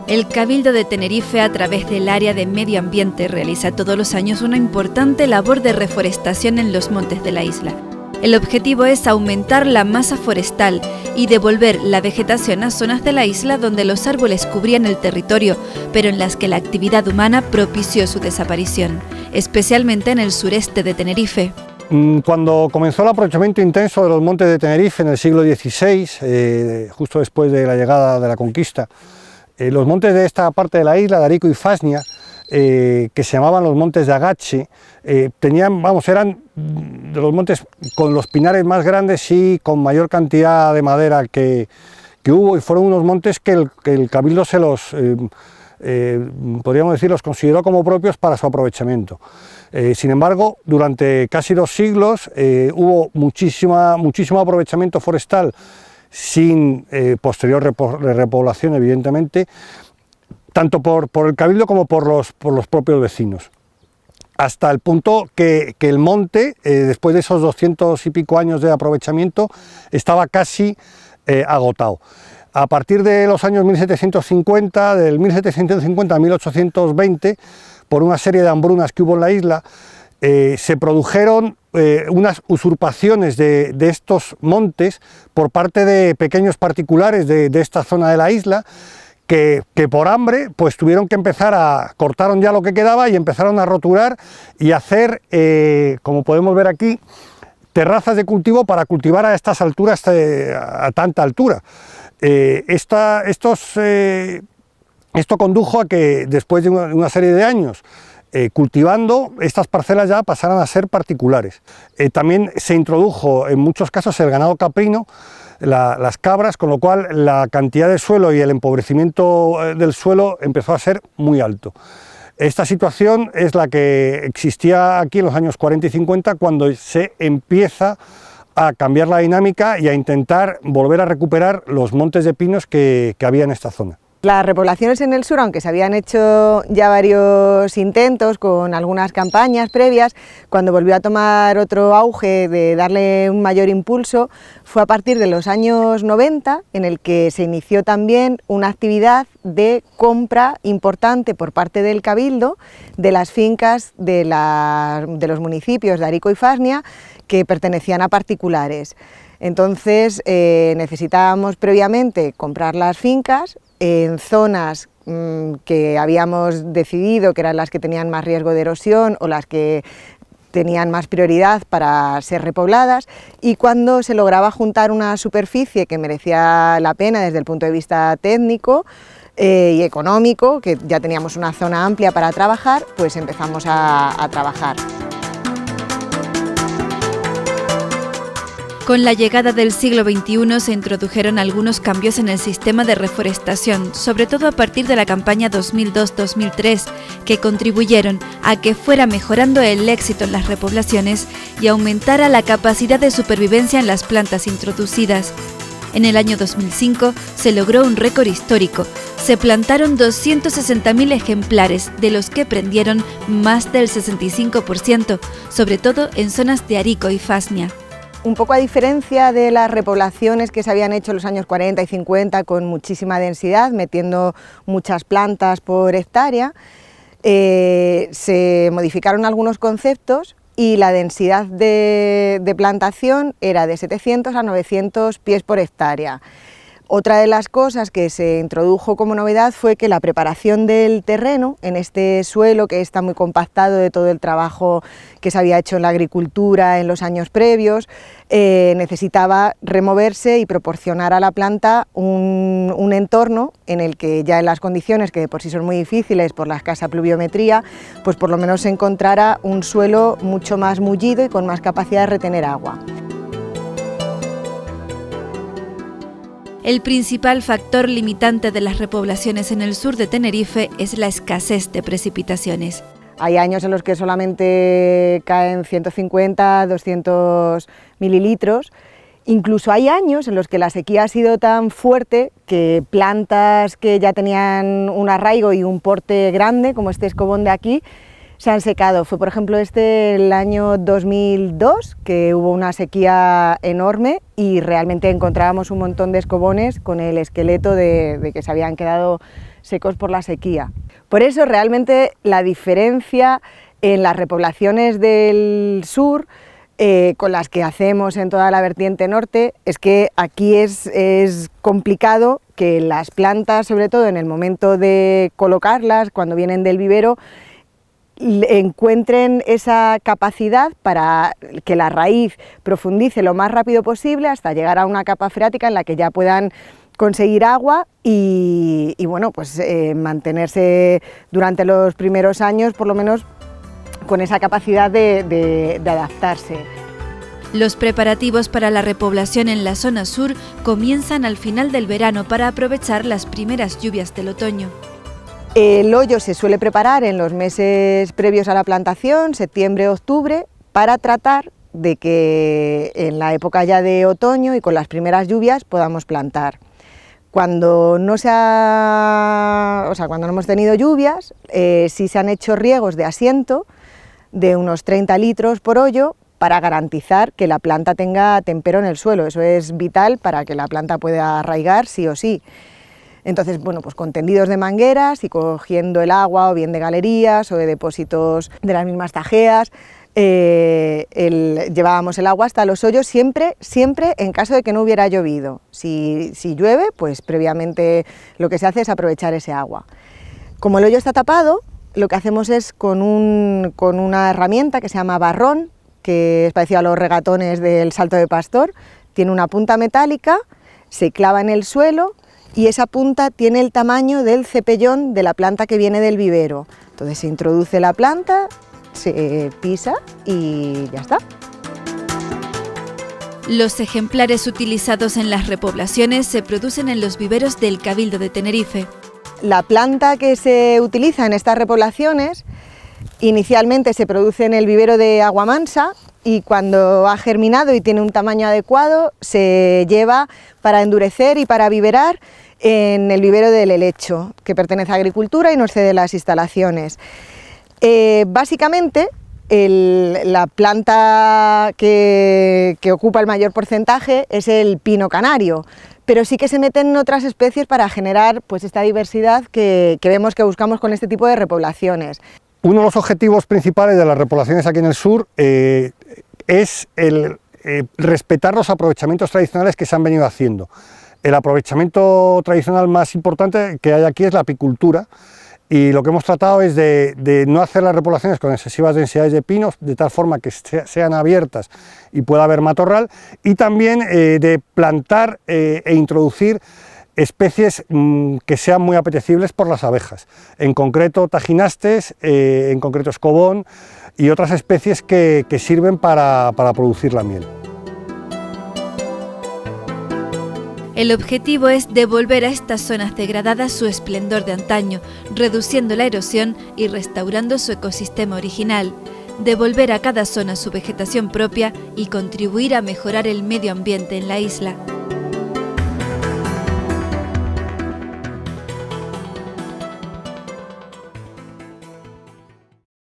El Cabildo de Tenerife, a través del área de medio ambiente, realiza todos los años una importante labor de reforestación en los montes de la isla. El objetivo es aumentar la masa forestal y devolver la vegetación a zonas de la isla donde los árboles cubrían el territorio, pero en las que la actividad humana propició su desaparición, especialmente en el sureste de Tenerife. Cuando comenzó el aprovechamiento intenso de los montes de Tenerife en el siglo XVI, justo después de la llegada de la conquista, los montes de esta parte de la isla, de Arico y Fasnia, que se llamaban los montes de Agache, eran de los montes con los pinares más grandes y con mayor cantidad de madera que hubo, y fueron unos montes que el Cabildo podríamos decir, los consideró como propios para su aprovechamiento. Sin embargo, durante casi 2 siglos hubo muchísimo aprovechamiento forestal, sin posterior repoblación, evidentemente, tanto por el Cabildo como por los propios vecinos, hasta el punto que el monte, después de esos 200 y pico años de aprovechamiento, estaba casi agotado. A partir de los años 1750, del 1750 a 1820, por una serie de hambrunas que hubo en la isla, se produjeron unas usurpaciones de estos montes por parte de pequeños particulares de esta zona de la isla, que por hambre pues tuvieron que cortaron ya lo que quedaba y empezaron a roturar y hacer, como podemos ver aquí, terrazas de cultivo para cultivar a estas alturas, a tanta altura. Esto condujo a que después de una serie de años cultivando, estas parcelas ya pasaran a ser particulares. También se introdujo en muchos casos el ganado caprino, las cabras, con lo cual la cantidad de suelo y el empobrecimiento del suelo empezó a ser muy alto. Esta situación es la que existía aquí en los años 40 y 50, cuando se empieza a cambiar la dinámica y a intentar volver a recuperar los montes de pinos que había en esta zona. Las repoblaciones en el sur, aunque se habían hecho ya varios intentos con algunas campañas previas, cuando volvió a tomar otro auge de darle un mayor impulso, fue a partir de los años 90, en el que se inició también una actividad de compra importante por parte del Cabildo de las fincas de los municipios de Arico y Fasnia que pertenecían a particulares. Entonces necesitábamos previamente comprar las fincas en zonas que habíamos decidido que eran las que tenían más riesgo de erosión o las que tenían más prioridad para ser repobladas, y cuando se lograba juntar una superficie que merecía la pena desde el punto de vista técnico y económico, que ya teníamos una zona amplia para trabajar, pues empezamos a trabajar. Con la llegada del siglo XXI se introdujeron algunos cambios en el sistema de reforestación, sobre todo a partir de la campaña 2002-2003, que contribuyeron a que fuera mejorando el éxito en las repoblaciones y aumentara la capacidad de supervivencia en las plantas introducidas. En el año 2005 se logró un récord histórico. Se plantaron 260.000 ejemplares, de los que prendieron más del 65%, sobre todo en zonas de Arico y Fasnia. Un poco a diferencia de las repoblaciones que se habían hecho en los años 40 y 50 con muchísima densidad, metiendo muchas plantas por hectárea, se modificaron algunos conceptos y la densidad de plantación era de 700 a 900 pies por hectárea. Otra de las cosas que se introdujo como novedad fue que la preparación del terreno en este suelo, que está muy compactado de todo el trabajo que se había hecho en la agricultura en los años previos, necesitaba removerse y proporcionar a la planta un entorno en el que ya en las condiciones, que de por sí son muy difíciles por la escasa pluviometría, pues por lo menos se encontrara un suelo mucho más mullido y con más capacidad de retener agua. El principal factor limitante de las repoblaciones en el sur de Tenerife es la escasez de precipitaciones. Hay años en los que solamente caen 150, 200 mililitros. Incluso hay años en los que la sequía ha sido tan fuerte que plantas que ya tenían un arraigo y un porte grande, como este escobón de aquí, se han secado. Fue, por ejemplo, el año 2002, que hubo una sequía enorme y realmente encontrábamos un montón de escobones con el esqueleto de que se habían quedado secos por la sequía. Por eso, realmente, la diferencia en las repoblaciones del sur con las que hacemos en toda la vertiente norte es que aquí es complicado que las plantas, sobre todo en el momento de colocarlas, cuando vienen del vivero, encuentren esa capacidad para que la raíz profundice lo más rápido posible hasta llegar a una capa freática en la que ya puedan conseguir agua y bueno, pues mantenerse durante los primeros años, por lo menos con esa capacidad de adaptarse. Los preparativos para la repoblación en la zona sur comienzan al final del verano para aprovechar las primeras lluvias del otoño. El hoyo se suele preparar en los meses previos a la plantación, septiembre, octubre, para tratar de que en la época ya de otoño y con las primeras lluvias podamos plantar. Cuando no hemos tenido lluvias, sí se han hecho riegos de asiento de unos 30 litros por hoyo para garantizar que la planta tenga tempero en el suelo. Eso es vital para que la planta pueda arraigar sí o sí. Entonces, bueno, pues con tendidos de mangueras y cogiendo el agua o bien de galerías o de depósitos de las mismas tajeas, llevábamos el agua hasta los hoyos siempre en caso de que no hubiera llovido. Si llueve, pues previamente lo que se hace es aprovechar ese agua. Como el hoyo está tapado, lo que hacemos es con una herramienta que se llama barrón, que es parecido a los regatones del salto de pastor, tiene una punta metálica, se clava en el suelo y esa punta tiene el tamaño del cepellón de la planta que viene del vivero. Entonces se introduce la planta, se pisa y ya está. Los ejemplares utilizados en las repoblaciones se producen en los viveros del Cabildo de Tenerife. La planta que se utiliza en estas repoblaciones inicialmente se produce en el vivero de Aguamansa y cuando ha germinado y tiene un tamaño adecuado se lleva para endurecer y para viverar en el vivero del Helecho, que pertenece a Agricultura y nos cede las instalaciones. Básicamente la planta que ocupa el mayor porcentaje es el pino canario, pero sí que se meten otras especies para generar pues esta diversidad que vemos que buscamos con este tipo de repoblaciones. Uno de los objetivos principales de las repoblaciones aquí en el sur es el respetar los aprovechamientos tradicionales que se han venido haciendo. El aprovechamiento tradicional más importante que hay aquí es la apicultura, y lo que hemos tratado es de no hacer las repoblaciones con excesivas densidades de pinos, de tal forma que sean abiertas y pueda haber matorral, y también de plantar e introducir especies que sean muy apetecibles por las abejas, en concreto taginastes, en concreto escobón y otras especies que sirven para producir la miel. El objetivo es devolver a estas zonas degradadas su esplendor de antaño, reduciendo la erosión y restaurando su ecosistema original, devolver a cada zona su vegetación propia y contribuir a mejorar el medio ambiente en la isla.